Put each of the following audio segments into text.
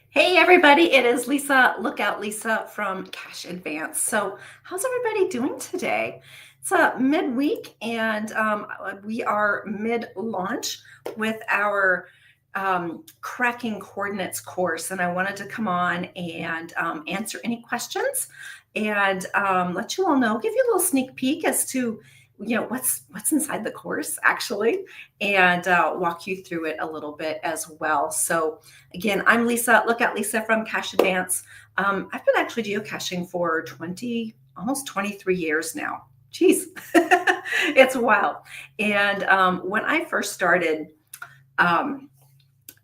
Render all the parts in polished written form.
Hey everybody, it is Lisa, Lookout Lisa from Cash Advance. So, how's everybody doing today? It's midweek and we are mid launch with our Cracking Coordinates course. And I wanted to come on and answer any questions and let you all know, give you a little sneak peek as to what's inside the course actually, and walk you through it a little bit as well. So again, I'm Lisa, Lookout Lisa from Cash Advance. I've been actually geocaching for almost 23 years now. Jeez, it's wild. And when I first started um,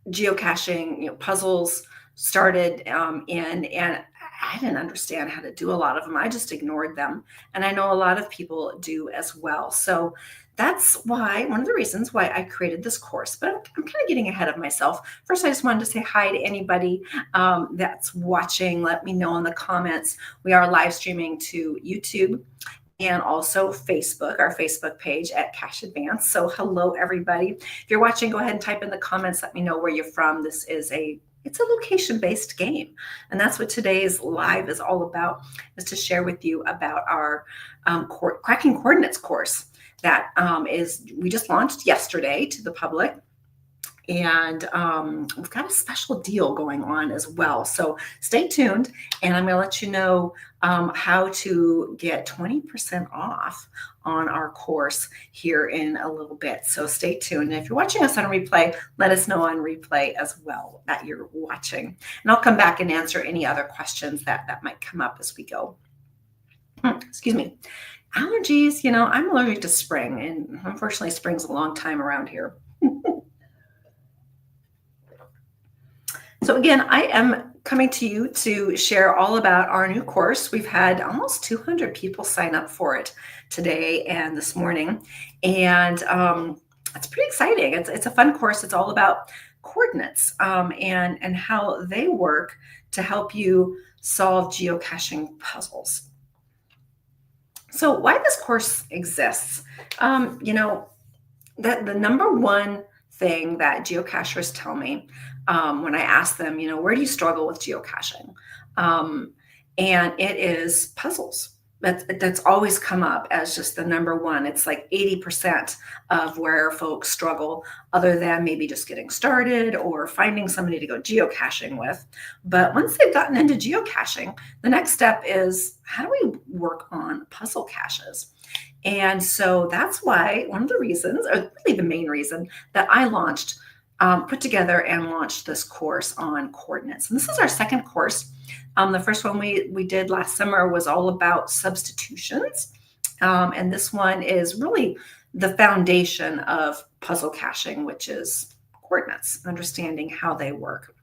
geocaching, puzzles started and I didn't understand how to do a lot of them. I just ignored them. And I know a lot of people do as well. So that's why one of the reasons why I created this course. But I'm kind of getting ahead of myself. First, I just wanted to say hi to anybody that's watching. Let me know in the comments. We are live streaming to YouTube and also Facebook, our Facebook page at Cash Advance. So hello, everybody. If you're watching, go ahead and type in the comments. Let me know where you're from. It's a location-based game. And that's what today's live is all about, is to share with you about our Cracking Coordinates course that we just launched yesterday to the public. And we've got a special deal going on as well. So stay tuned, and I'm going to let you know how to get 20% off on our course here in a little bit. So stay tuned. And if you're watching us on replay, let us know on replay as well that you're watching. And I'll come back and answer any other questions that might come up as we go. Excuse me. Allergies, I'm allergic to spring, and unfortunately, spring's a long time around here. So again, I am coming to you to share all about our new course. We've had almost 200 people sign up for it today and this morning, and it's pretty exciting. It's a fun course. It's all about coordinates and how they work to help you solve geocaching puzzles. So why this course exists, that the number one thing that geocachers tell me when I ask them, where do you struggle with geocaching? And it is puzzles. That's always come up as just the number one. It's like 80% of where folks struggle, other than maybe just getting started or finding somebody to go geocaching with. But once they've gotten into geocaching, the next step is, how do we work on puzzle caches? And so that's why one of the reasons, or really the main reason, that I put together and launched this course on coordinates. And this is our second course. The first one we did last summer was all about substitutions. And this one is really the foundation of puzzle caching, which is coordinates, understanding how they work.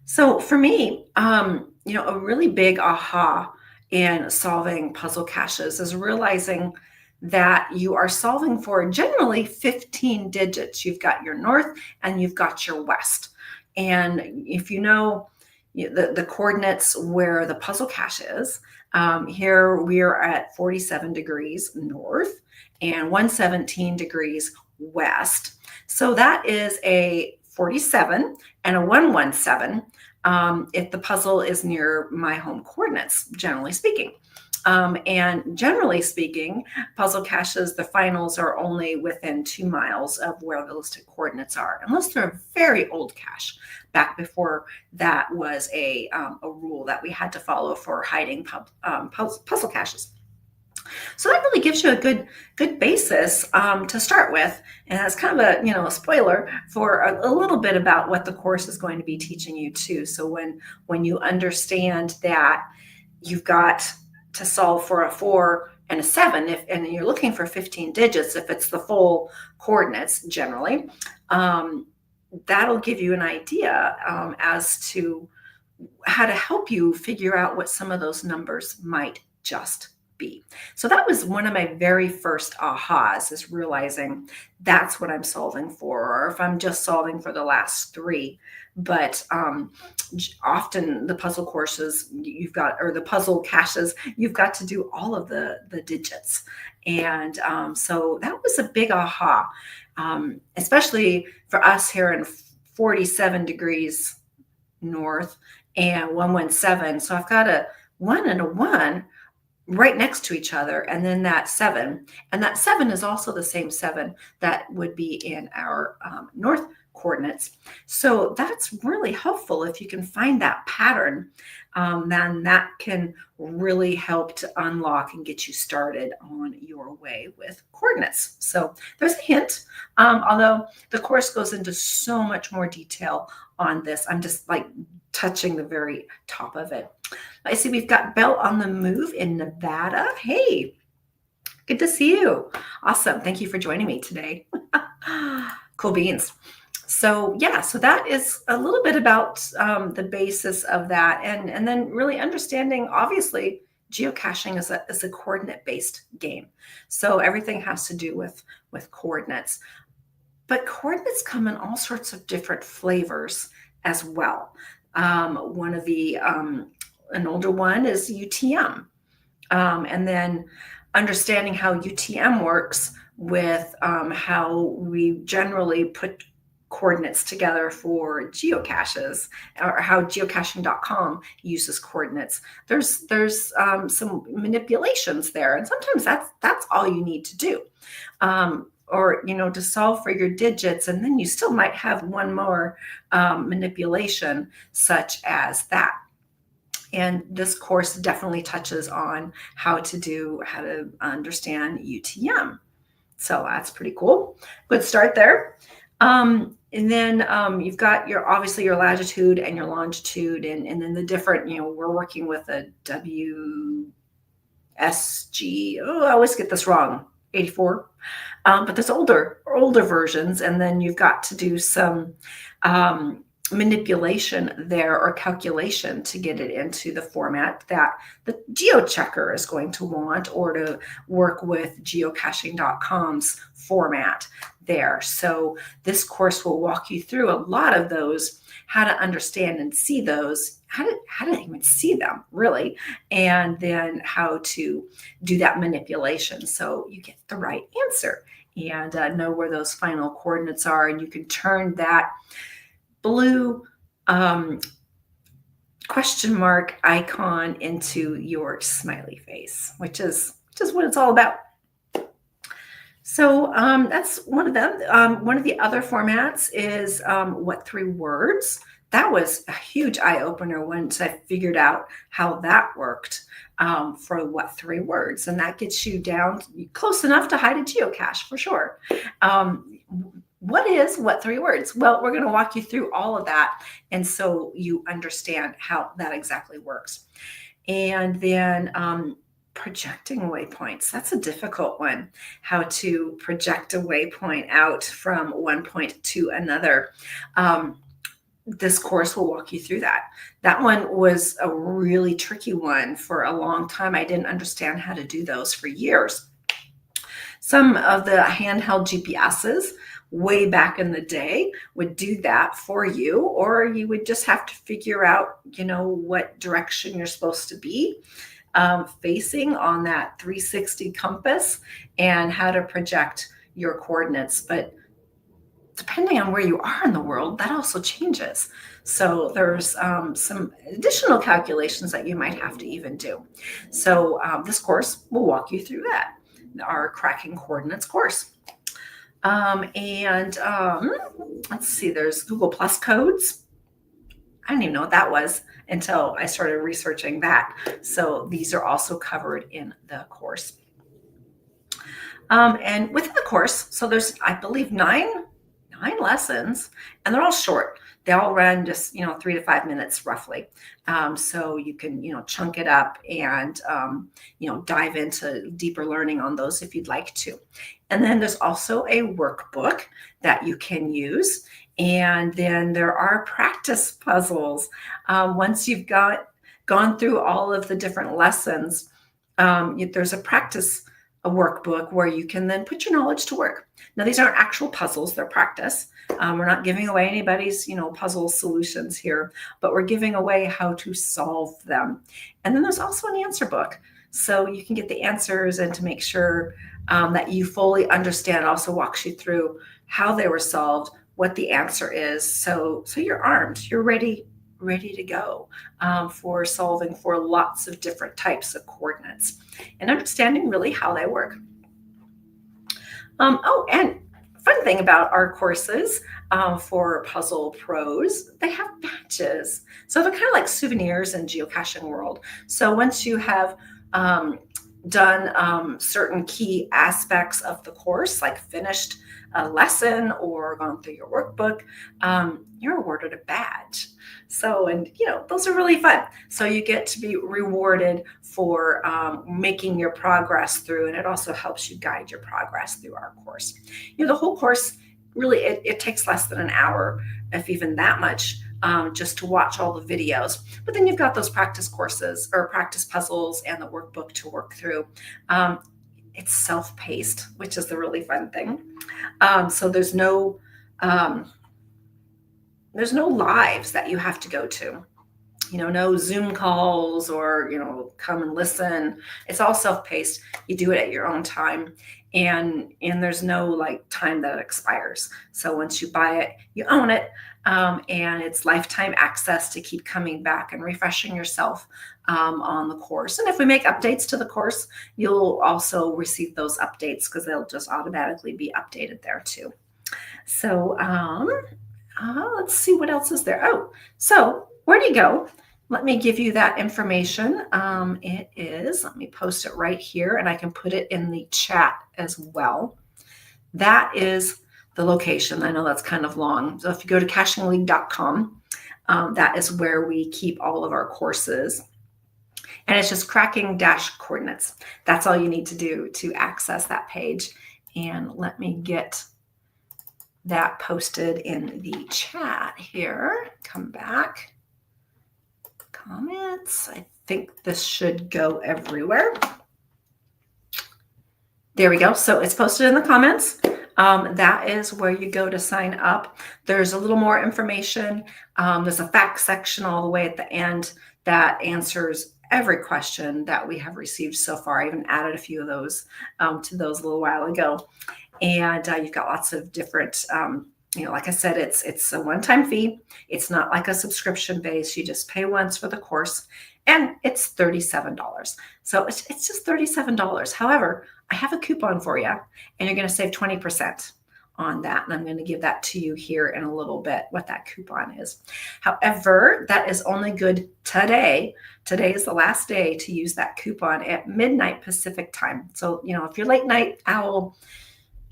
So for me, a really big aha in solving puzzle caches is realizing that you are solving for generally 15 digits. You've got your north and you've got your west. And if you know the coordinates where the puzzle cache is, here we are at 47 degrees north and 117 degrees west. So that is a 47 and a 117 if the puzzle is near my home coordinates, generally speaking. And generally speaking, puzzle caches, the finals are only within 2 miles of where the listed coordinates are, unless they're a very old cache, back before that was a rule that we had to follow for hiding puzzle caches. So that really gives you a good basis to start with, and that's kind of a spoiler for a little bit about what the course is going to be teaching you too. So when you understand that you've got to solve for a 4 and a 7, and you're looking for 15 digits, if it's the full coordinates generally, that'll give you an idea as to how to help you figure out what some of those numbers might just be. So that was one of my very first ahas, is realizing that's what I'm solving for, or if I'm just solving for the last 3. But often the puzzle courses or the puzzle caches, you've got to do all of the digits. And so that was a big aha, especially for us here in 47 degrees north, and 117. So I've got a 1 and a 1 right next to each other, and then that 7. And that 7 is also the same 7 that would be in our north coordinates. So that's really helpful if you can find that pattern. Then that can really help to unlock and get you started on your way with coordinates. So there's a hint, although the course goes into so much more detail on this. I'm just like touching the very top of it. I see we've got Belle on the move in Nevada. Hey, good to see you. Awesome. Thank you for joining me today. Cool beans. So yeah, so that is a little bit about the basis of that, and then really understanding, obviously, geocaching is a coordinate-based game. So everything has to do with coordinates. But coordinates come in all sorts of different flavors as well. One of the an older one is UTM, and then understanding how UTM works with how we generally put coordinates together for geocaches, or how geocaching.com uses coordinates. There's some manipulations there, and sometimes that's all you need to do. Or to solve for your digits, and then you still might have one more manipulation such as that. And this course definitely touches on how to understand UTM. So that's pretty cool. Good start there. And then you've got obviously your latitude and your longitude, and then the different, we're working with a WSG. Oh, I always get this wrong. 84. But there's older versions, and then you've got to do some manipulation there, or calculation, to get it into the format that the geochecker is going to want, or to work with geocaching.com's format there. So this course will walk you through a lot of those, how to understand and see those, how to even see them, really, and then how to do that manipulation so you get the right answer, and know where those final coordinates are, and you can turn that blue question mark icon into your smiley face, which is just what it's all about. So that's one of them. One of the other formats is what 3 words. That was a huge eye-opener once I figured out how that worked for what 3 words. And that gets you down close enough to hide a geocache for sure. What is what 3 words? Well, we're going to walk you through all of that, and so you understand how that exactly works. And then projecting waypoints. That's a difficult one. How to project a waypoint out from one point to another. This course will walk you through that. That one was a really tricky one for a long time. I didn't understand how to do those for years. Some of the handheld GPSs way back in the day would do that for you, or you would just have to figure out, what direction you're supposed to be facing on that 360 compass, and how to project your coordinates. But depending on where you are in the world, that also changes. So there's some additional calculations that you might have to even do. So this course will walk you through that, our Cracking Coordinates course. Let's see, there's Google Plus codes. I didn't even know what that was until I started researching that. So these are also covered in the course. And within the course, so there's, I believe, nine lessons, and they're all short. They all run just 3 to 5 minutes roughly. So you can chunk it up and dive into deeper learning on those if you'd like to. And then there's also a workbook that you can use. And then there are practice puzzles. Once you've gone through all of the different lessons, there's a workbook where you can then put your knowledge to work. Now, these aren't actual puzzles, they're practice. We're not giving away anybody's, puzzle solutions here, but we're giving away how to solve them. And then there's also an answer book. So you can get the answers, and to make sure that you fully understand, also walks you through how they were solved, what the answer is. So you're armed, you're ready ready to go for solving for lots of different types of coordinates and understanding really how they work. Oh, and fun thing about our courses for Puzzle Pros, they have badges. So they're kind of like souvenirs in geocaching world. So once you have done certain key aspects of the course, like finished a lesson or gone through your workbook, you're awarded a badge. So, and those are really fun. So you get to be rewarded for making your progress through, and it also helps you guide your progress through our course. The whole course really, it takes less than an hour, if even that much, just to watch all the videos. But then you've got those practice courses or practice puzzles and the workbook to work through. It's self-paced, which is the really fun thing. So there's no lives that you have to go to. No Zoom calls or, come and listen. It's all self-paced. You do it at your own time. And there's no like time that it expires. So once you buy it, you own it. And it's lifetime access to keep coming back and refreshing yourself on the course. And if we make updates to the course, you'll also receive those updates because they'll just automatically be updated there too. So let's see what else is there. Oh, so where do you go? Let me give you that information. It is, let me post it right here, and I can put it in the chat as well. That is the location. I know that's kind of long. So if you go to cachingleague.com, that is where we keep all of our courses. And it's just cracking-coordinates. That's all you need to do to access that page. And let me get that posted in the chat here. Come back. Comments. I think this should go everywhere. There we go. So it's posted in the comments. That is where you go to sign up. There's a little more information. There's a facts section all the way at the end that answers every question that we have received so far. I even added a few of those to those a little while ago. And you've got lots of different, like I said, it's a one-time fee. It's not like a subscription base. You just pay once for the course, and it's $37. So it's just $37. However, I have a coupon for you, and you're going to save 20% on that. And I'm going to give that to you here in a little bit, what that coupon is. However, that is only good today. Today is the last day to use that coupon at midnight Pacific time. So, if you're late night owl,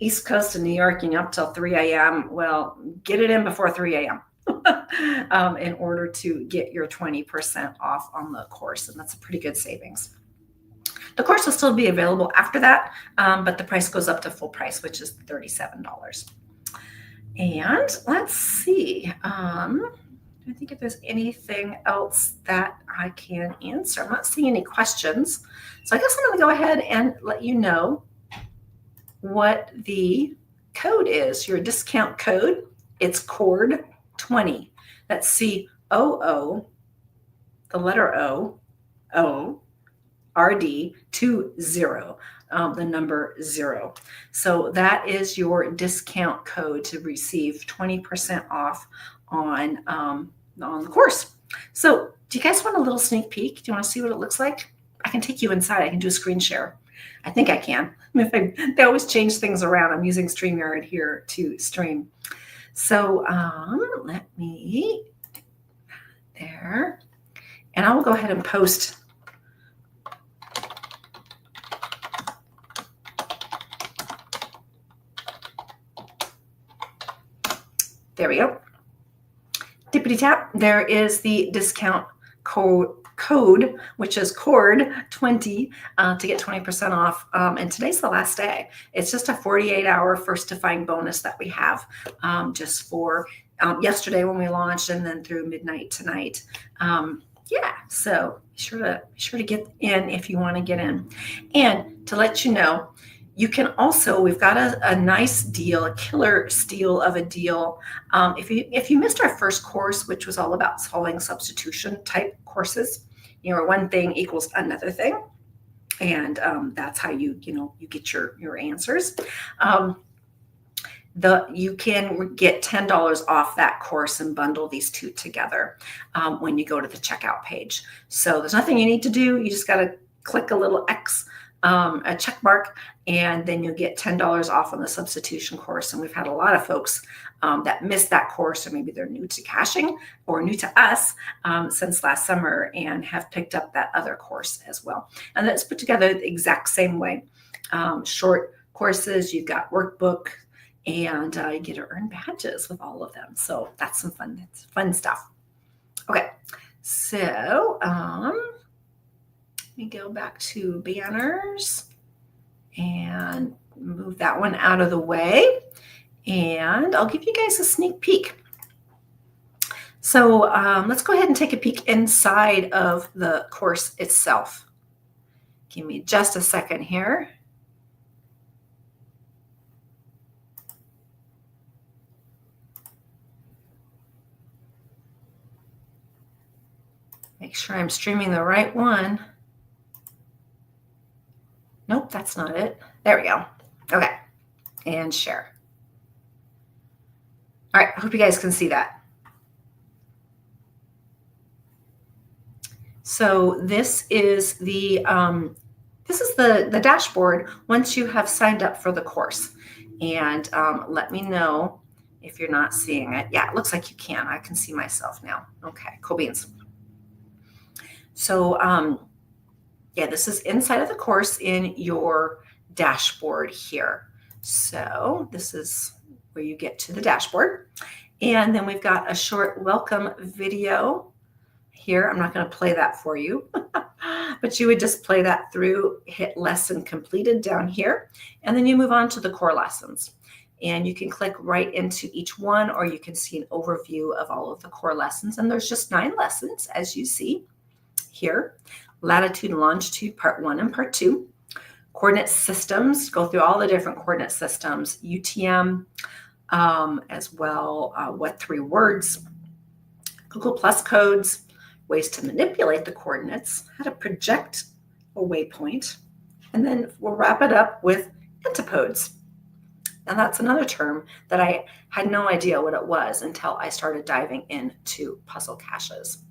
East Coast of New York, up till 3 a.m., well, get it in before 3 a.m. In order to get your 20% off on the course. And that's a pretty good savings. The course will still be available after that, but the price goes up to full price, which is $37. And let's see. I think if there's anything else that I can answer. I'm not seeing any questions. So I guess I'm going to go ahead and let you know what the code is, your discount code. It's CORD20. That's COO, the letter O, RD 20, the number 0. So that is your discount code to receive 20% off on the course. So do you guys want a little sneak peek? Do you want to see what it looks like? I can take you inside. I can do a screen share. I think I can. They always change things around. I'm using StreamYard here to stream. So let me, there. And I will go ahead and post there we go. Tippity tap. There is the discount code, which is CORD20 to get 20% off. And today's the last day. It's just a 48-hour first to find bonus that we have just for yesterday when we launched and then through midnight tonight. So be sure to get in if you want to get in. And to let you know, you can also, we've got a nice deal, a killer steal of a deal. If you missed our first course, which was all about solving substitution type courses, one thing equals another thing. And that's how you get your answers. you can get $10 off that course and bundle these two together when you go to the checkout page. So there's nothing you need to do. You just got to click a little X, a check mark, and then you'll get $10 off on the substitution course. And we've had a lot of folks that missed that course, or maybe they're new to caching or new to us since last summer and have picked up that other course as well. And that's put together the exact same way. Short courses, you've got workbook, and you get to earn badges with all of them. So that's some fun stuff. Okay, so let me go back to banners and move that one out of the way. And I'll give you guys a sneak peek. So let's go ahead and take a peek inside of the course itself. Give me just a second here. Make sure I'm streaming the right one. Nope, that's not it. There we go. Okay, and share. All right, I hope you guys can see that. So this is the dashboard once you have signed up for the course. And let me know if you're not seeing it. Yeah, it looks like you can. I can see myself now. Okay, cool beans. So yeah, this is inside of the course in your dashboard here. So this is where you get to the dashboard. And then we've got a short welcome video here. I'm not going to play that for you, but you would just play that through, hit lesson completed down here, and then you move on to the core lessons. And you can click right into each one, or you can see an overview of all of the core lessons. And there's just 9 lessons, as you see here. Latitude and longitude, part 1 and part 2. Coordinate systems, go through all the different coordinate systems, UTM, as well, what 3 words, Google Plus codes, ways to manipulate the coordinates, how to project a waypoint, and then we'll wrap it up with antipodes. And that's another term that I had no idea what it was until I started diving into puzzle caches.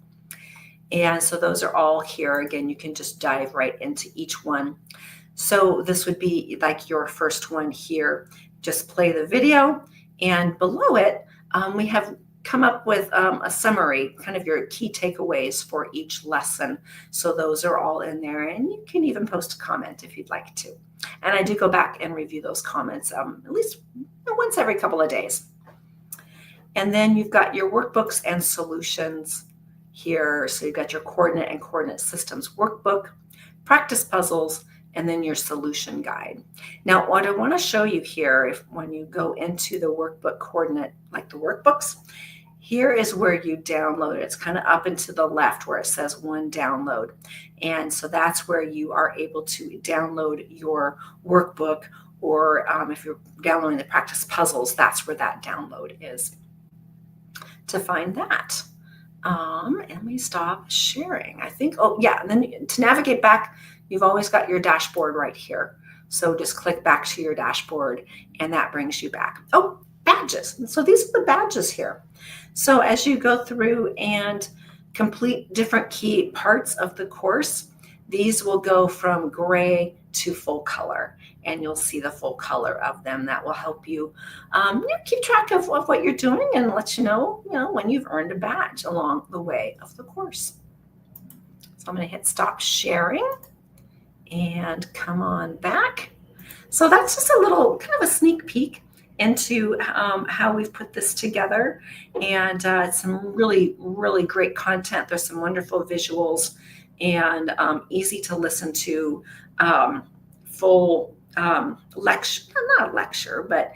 And so those are all here. Again, you can just dive right into each one. So this would be like your first one here. Just play the video, and below it, we have come up with a summary, kind of your key takeaways for each lesson. So those are all in there, and you can even post a comment if you'd like to. And I do go back and review those comments at least once every couple of days. And then you've got your workbooks and solutions here. So you've got your coordinate and coordinate systems workbook, practice puzzles, and then your solution guide. Now, what I want to show you here, when you go into the workbook coordinate, like the workbooks, here is where you download it. It's kind of up and to the left where it says one download. And so that's where you are able to download your workbook, or if you're downloading the practice puzzles, that's where that download is. To find that, and let me stop sharing. I think, oh yeah, and then to navigate back, you've always got your dashboard right here. So just click back to your dashboard, and that brings you back. Oh, badges. And so these are the badges here. So as you go through and complete different key parts of the course, these will go from gray to full color, and you'll see the full color of them. That will help you, keep track of what you're doing and let you know, when you've earned a badge along the way of the course. So I'm going to hit stop sharing and come on back. So that's just a little kind of a sneak peek into how we've put this together, and it's some really, really great content. There's some wonderful visuals and easy to listen to, full lecture, not lecture, but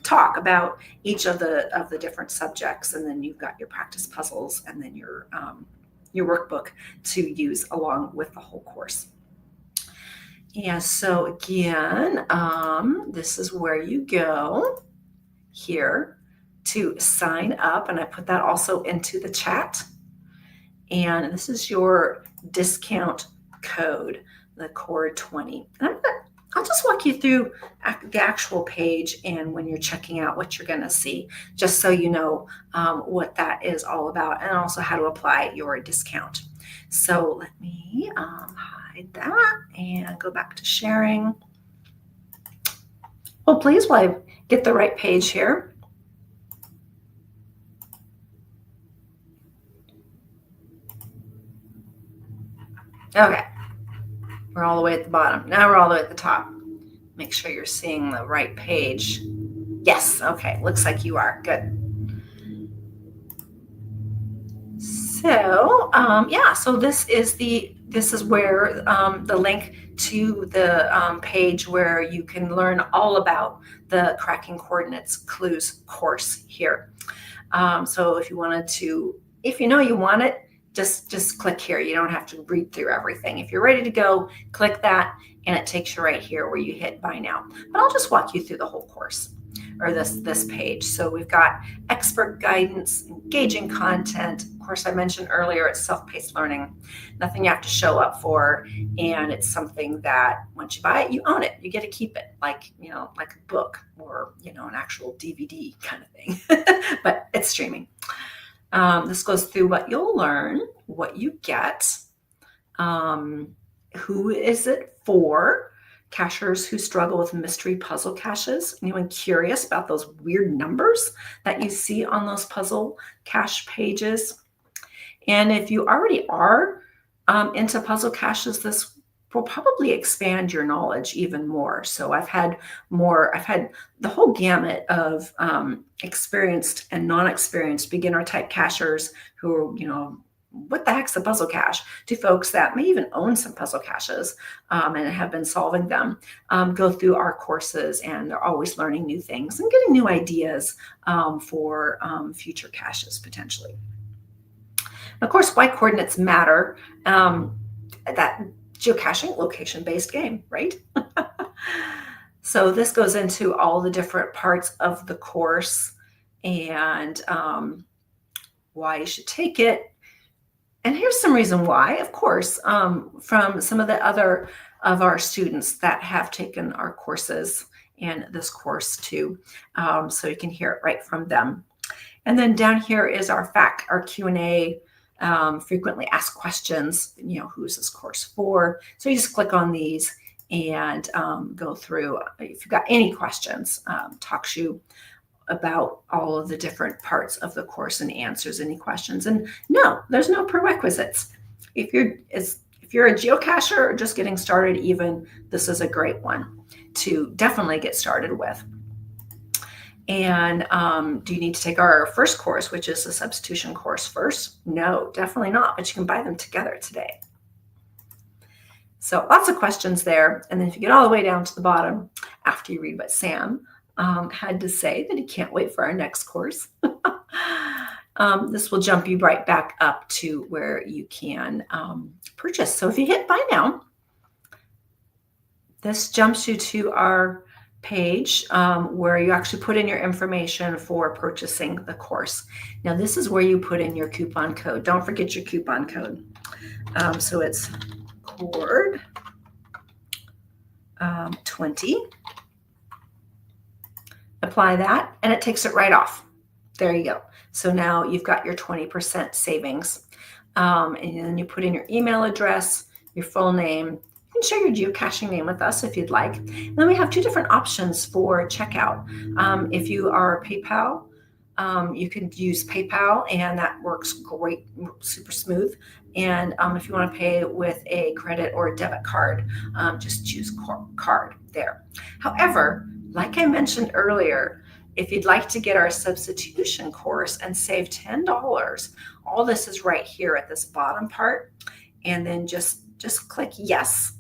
talk about each of the different subjects, and then you've got your practice puzzles, and then your workbook to use along with the whole course. Yeah, so again, this is where you go here to sign up, and I put that also into the chat. And this is your discount code, the Core 20. And I'll just walk you through the actual page and when you're checking out what you're going to see, just so you know what that is all about and also how to apply your discount. So let me hide that and go back to sharing. Well, please, while I get the right page here. Okay, we're all the way at the bottom. Now we're all the way at the top. Make sure you're seeing the right page. Yes, okay, looks like you are. Good. So yeah, so this is where the link to the page where you can learn all about the cracking coordinates clues course here. So if you wanted to, if you know you want it, just click here. You don't have to read through everything. If you're ready to go, click that and it takes you right here where you hit buy now. But I'll just walk you through the whole course or this page. So we've got expert guidance, engaging content. Of course, I mentioned earlier, it's self-paced learning, nothing you have to show up for. And it's something that once you buy it, you own it. You get to keep it like a book or, an actual DVD kind of thing, but it's streaming. This goes through what you'll learn, what you get, who is it for, cachers who struggle with mystery puzzle caches. Anyone curious about those weird numbers that you see on those puzzle cache pages? And if you already are into puzzle caches, this will probably expand your knowledge even more. So I've had the whole gamut of experienced and non-experienced beginner type cachers who are, what the heck's a puzzle cache, to folks that may even own some puzzle caches and have been solving them, go through our courses, and they're always learning new things and getting new ideas for future caches potentially. Of course, why coordinates matter, that geocaching, location-based game, right? So this goes into all the different parts of the course and why you should take it. And here's some reason why, of course, from some of the other of our students that have taken our courses and this course too. So you can hear it right from them. And then down here is our Q&A, frequently asked questions, who's this course for? So you just click on these and go through. If you've got any questions, talks you about all of the different parts of the course and answers any questions. And no, there's no prerequisites. If you're a geocacher or just getting started even, this is a great one to definitely get started with. And do you need to take our first course, which is the substitution course first? No, definitely not, but you can buy them together today. So lots of questions there. And then if you get all the way down to the bottom, after you read what Sam had to say, that he can't wait for our next course. This will jump you right back up to where you can purchase. So if you hit buy now, this jumps you to our page where you actually put in your information for purchasing the course. Now this is where you put in your coupon code. Don't forget your coupon code. So it's cord 20. Apply that and it takes it right off. There you go. So now you've got your 20% savings. And then you put in your email address, your full name. You can share your geocaching name with us if you'd like. And then we have two different options for checkout. If you are PayPal, you can use PayPal and that works great, super smooth. And if you want to pay with a credit or a debit card, just choose card there. However, like I mentioned earlier, if you'd like to get our substitution course and save $10, all this is right here at this bottom part. And then just click yes.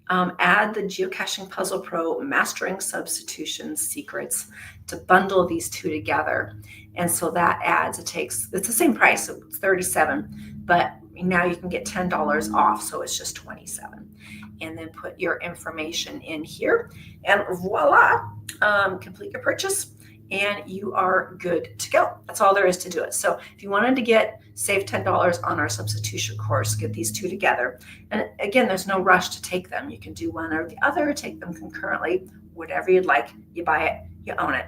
Add the Geocaching Puzzle Pro Mastering Substitution Secrets to bundle these two together. And so that adds, it's the same price, so it's $37, but now you can get $10 off, so it's just $27. And then put your information in here and voila, complete your purchase and you are good to go. That's all there is to do it. So if you wanted to save $10 on our substitution course, get these two together. And again, there's no rush to take them. You can do one or the other, take them concurrently, whatever you'd like. You buy it, you own it.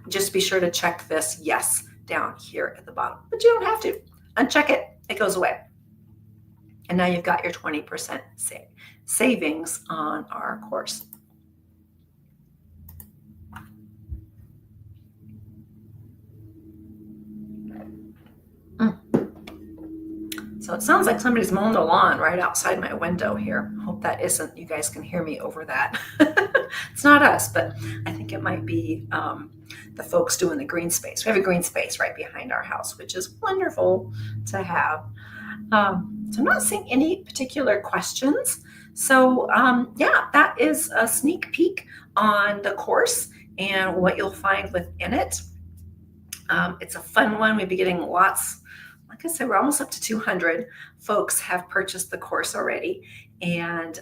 Just be sure to check this yes down here at the bottom, but you don't have to. Uncheck it, it goes away. And now you've got your 20% savings on our course. So it sounds like somebody's mowing the lawn right outside my window here. Hope that isn't, you guys can hear me over that. It's not us, but I think it might be the folks doing the green space. We have a green space right behind our house, which is wonderful to have. So I'm not seeing any particular questions. So yeah, that is a sneak peek on the course and what you'll find within it. It's a fun one. We'll be getting lots. Like I said, we're almost up to 200 folks have purchased the course already. And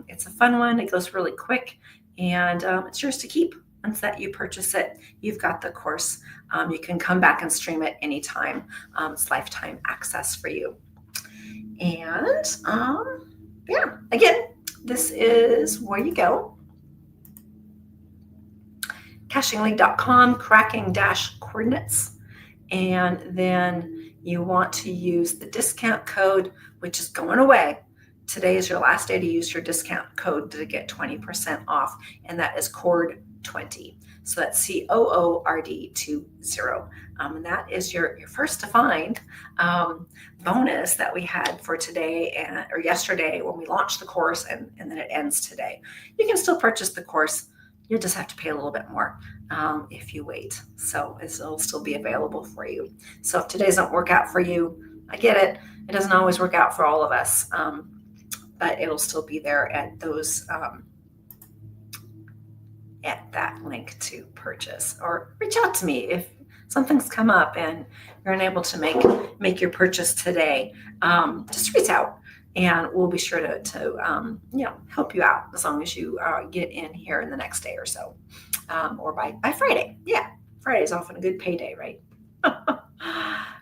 it's a fun one. It goes really quick. And it's yours to keep. Once that you purchase it, you've got the course. You can come back and stream it anytime. It's lifetime access for you. And yeah, again, this is where you go. cachingleague.com, cracking-coordinates. And then you want to use the discount code, which is going away. Today is your last day to use your discount code to get 20% off, and that is COORD20. So that's COORD20. And that is your first to find bonus that we had for today or yesterday when we launched the course, and then it ends today. You can still purchase the course. You'll just have to pay a little bit more if you wait. So it'll still be available for you. So if today doesn't work out for you, I get it. It doesn't always work out for all of us, but it'll still be there at those at that link to purchase. Or reach out to me if something's come up and you're unable to make your purchase today. Just reach out. And we'll be sure to help you out as long as you get in here in the next day or so, or by Friday. Yeah, Friday is often a good payday, right?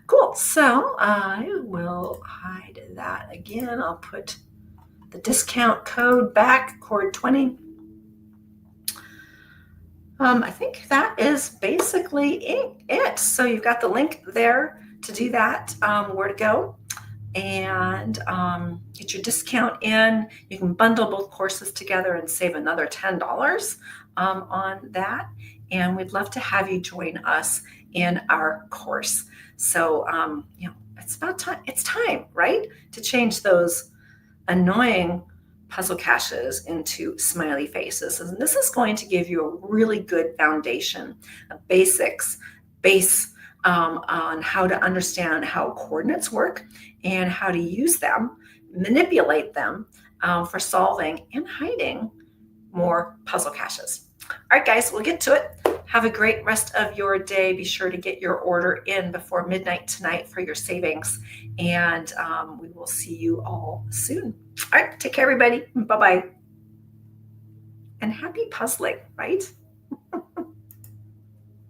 Cool. So I will hide that again. I'll put the discount code back, COORD20. I think that is basically it. So you've got the link there to do that, where to go. And get your discount in. You can bundle both courses together and save another $10 on that. And we'd love to have you join us in our course. So, it's about time. It's time, right? To change those annoying puzzle caches into smiley faces. And this is going to give you a really good foundation, a base on how to understand how coordinates work and how to use them, manipulate them for solving and hiding more puzzle caches. All right, guys, we'll get to it. Have a great rest of your day. Be sure to get your order in before midnight tonight for your savings. And we will see you all soon. All right, take care, everybody. Bye-bye. And happy puzzling, right?